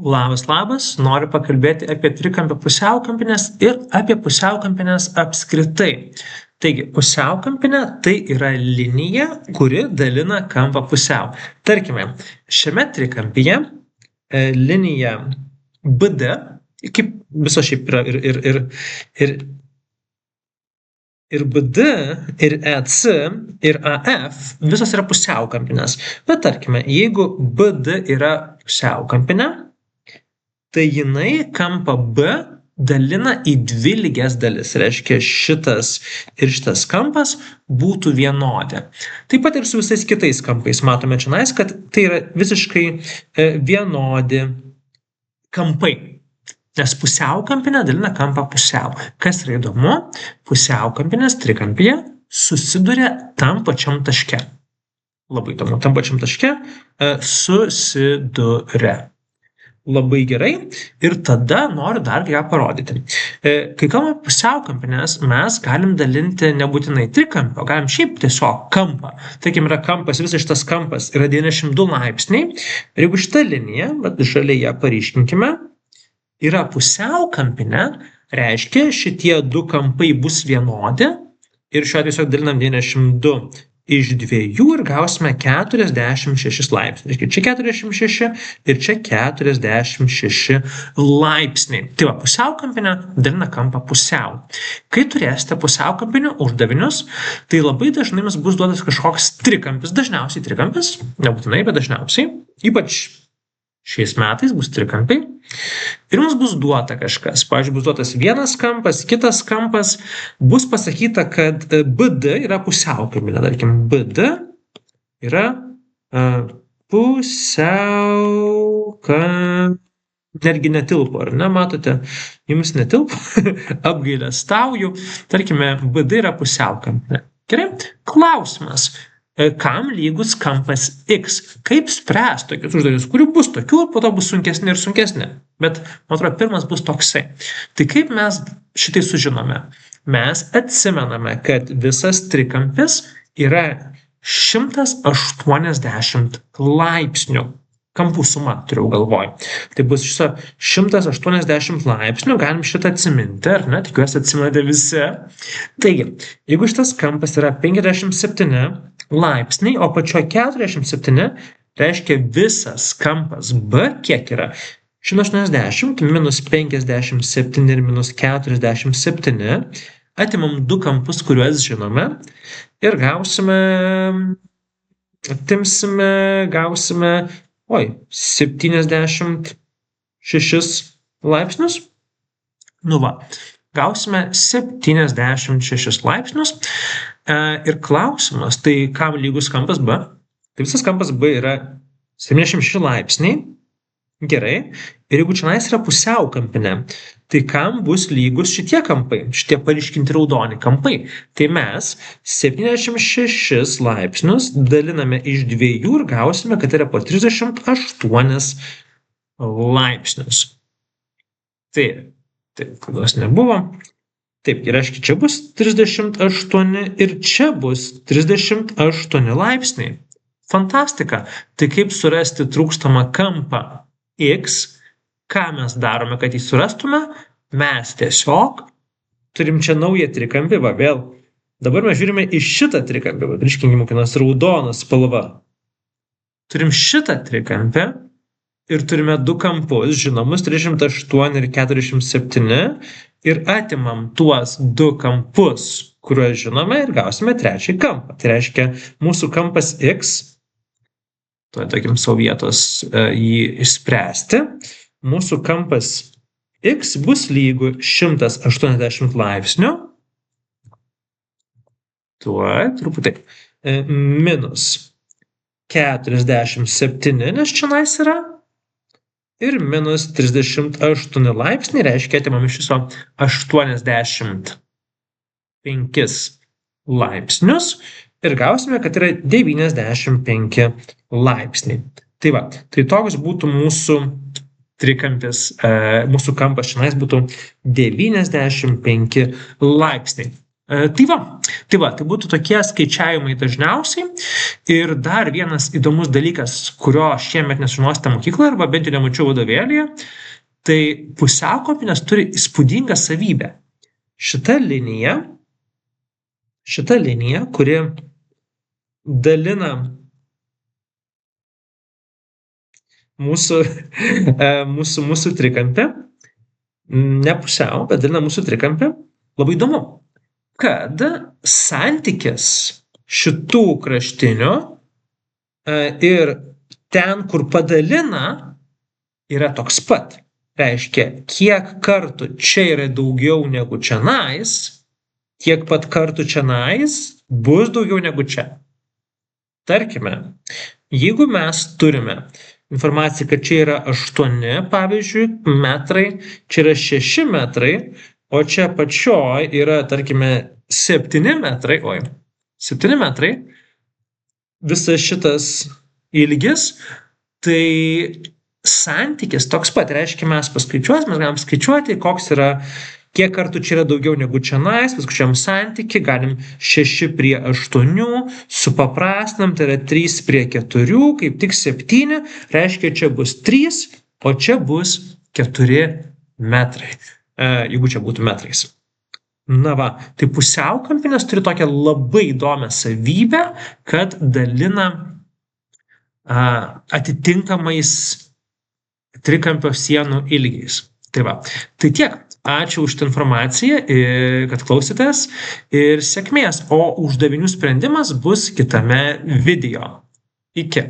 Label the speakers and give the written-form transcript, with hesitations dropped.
Speaker 1: Labas, noriu pakalbėti apie trikampio pusiaukampines ir apie pusiaukampines apskritai. Taigi, pusiaukampinė tai yra linija, kuri dalina kampą pusiau. Tarkime, šiame trikampyje linija BD, kaip viso šiaip yra ir BD, ir EC, ir AF, visos yra pusiaukampinės. Bet tarkime, jeigu BD yra pusiaukampinė, tai jinai kampą B dalina į dvi lygias dalis. Reiškia, šitas ir šitas kampas būtų vienodi. Taip pat ir su visais kitais kampais. Matome čionais, kad tai yra visiškai vienodi kampai. Nes pusiaukampinė dalina kampą pusiau. Kas yra įdomu, pusiaukampinės trikampyje susiduria tam pačiam taške. Labai įdomu, tam pačiam taške susiduria. Labai gerai. Ir tada noriu dar ką parodyti. Kai kalbame pusiaukampines, mes galim dalinti nebūtinai trikampį, o galim šiaip tiesiog kampą. Tarkim, yra kampas, visas šitas kampas yra 92 laipsniai. Ir jeigu šita linija, bet žaliai ją paryškinkime, yra pusiaukampinė, reiškia, šitie du kampai bus vienodi. Ir šiuo atveju tiesiog dalinam 92 iš 2 ir gausime 46 laipsnius. Čia 46 ir čia 46 laipsniai. Tai va, pusiaukampinė dalina kampą pusiau. Kai turėsite pusiaukampinių uždavinius, tai labai dažnai jums bus duotas kažkoks trikampis. Dažniausiai trikampis, nebūtinai, bet dažniausiai. Ypač šiais metais bus trikampiai. Ir mums bus duota kažkas. Pavyzdžiui, bus duotas vienas kampas, kitas kampas. Bus pasakyta, kad BD yra pusiaukampinė. Tarkim, BD yra netgi netilpo, ar ne? Matote, jums netilpo, apgailestauju. Tarkime, BD yra pusiaukampinė. Gerai? Klausimas. Kam lygus kampas X? Kaip spręs tokius uždavinius, kurių bus tokių, po to bus sunkesnė ir sunkesnė. Bet, man atrodo, pirmas bus toksai. Tai kaip mes šitai sužinome? Mes atsimename, kad visas trikampis yra 180 laipsnių. Kampų suma, turiu galvoj. Tai bus šito 180 laipsnių, galim šitą atsiminti, ar ne? Tikiuosi atsimenate visi. Taigi, jeigu šitas kampas yra 57 laipsniai, o pačio 47, reiškia visas kampas B, kiek yra? 180 minus 57 ir minus 47, atimam du kampus, kuriuos žinome, ir gausime 76 laipsnius. Nu va, gausime 76 laipsnius. Ir klausimas, tai kam lygus kampas B? Tai visas kampas B yra 76 laipsniai. Gerai. Ir jeigu čionais yra pusiaukampinė, tai kam bus lygus šitie kampai, šitie paryškinti raudoni kampai? Tai mes 76 laipsnius daliname iš 2 ir gausime, kad yra po 38 laipsnius. Taip, klaidos nebuvo. Taip, ir aiškiai, čia bus 38 ir čia bus 38 laipsniai. Fantastika. Tai kaip surasti trūkstamą kampą X? Ką mes darome, kad jį surastume? Mes tiesiog turim čia naują trikampį, va vėl. Dabar mes žiūrime į šitą trikampį, va, ryškinkime kokios raudonas spalva. Turim šitą trikampį ir turime du kampus, žinomus, 38 ir 47, ir atimam tuos du kampus, kuriuos žinome, ir gausime trečią kampą. Tai reiškia, mūsų kampas X, tuoj tokiam savo vietos jį išspręsti, mūsų kampas X bus lygu 180 laipsnių, tuoj, truputį, minus 47, nes čionais yra, ir minus 38 laipsniai, reiškia, atimam iš viso 85 laipsnius ir gausime, kad yra 95 laipsniai. Tai va, tai toks būtų mūsų trikampis, mūsų kampas čionais būtų 95 laipsniai. Tai būtų tokie skaičiavimai dažniausiai. Ir dar vienas įdomus dalykas, kurio šiemet nesužinosite mokykloje, arba bent jau nemačiau vadovėlyje, tai pusiaukampinės turi įspūdingą savybę. Šita linija, kuri dalina mūsų trikampę, ne pusiau, bet dalina mūsų trikampę, labai įdomu, kad santykis šitų kraštinių ir ten, kur padalina, yra toks pat. Reiškia, kiek kartų čia yra daugiau negu čionais, tiek pat kartų čionais bus daugiau negu čia. Tarkime, jeigu mes turime informaciją, kad čia yra 8, pavyzdžiui, metrai, čia yra 6 metrai, o čia pačioj yra, tarkime, 7 metrai, 7 metrai, visas šitas ilgis, tai santykis toks pat, reiškia, mes galim skaičiuoti, kiek kartų čia yra daugiau negu čionais, paskaičiuojam santykį, galim 6:8, supaprastinam, tai yra 3:4, kaip tik 7, reiškia, čia bus 3, o čia bus 4 metrai, jeigu čia būtų metrais. Na va, tai pusiaukampinės turi tokią labai įdomią savybę, kad dalina atitinkamais trikampio sienų ilgiais. Tai va, tai tiek. Ačiū už tą informaciją, kad klausėtės, ir sėkmės. O uždavinių sprendimas bus kitame video. Iki.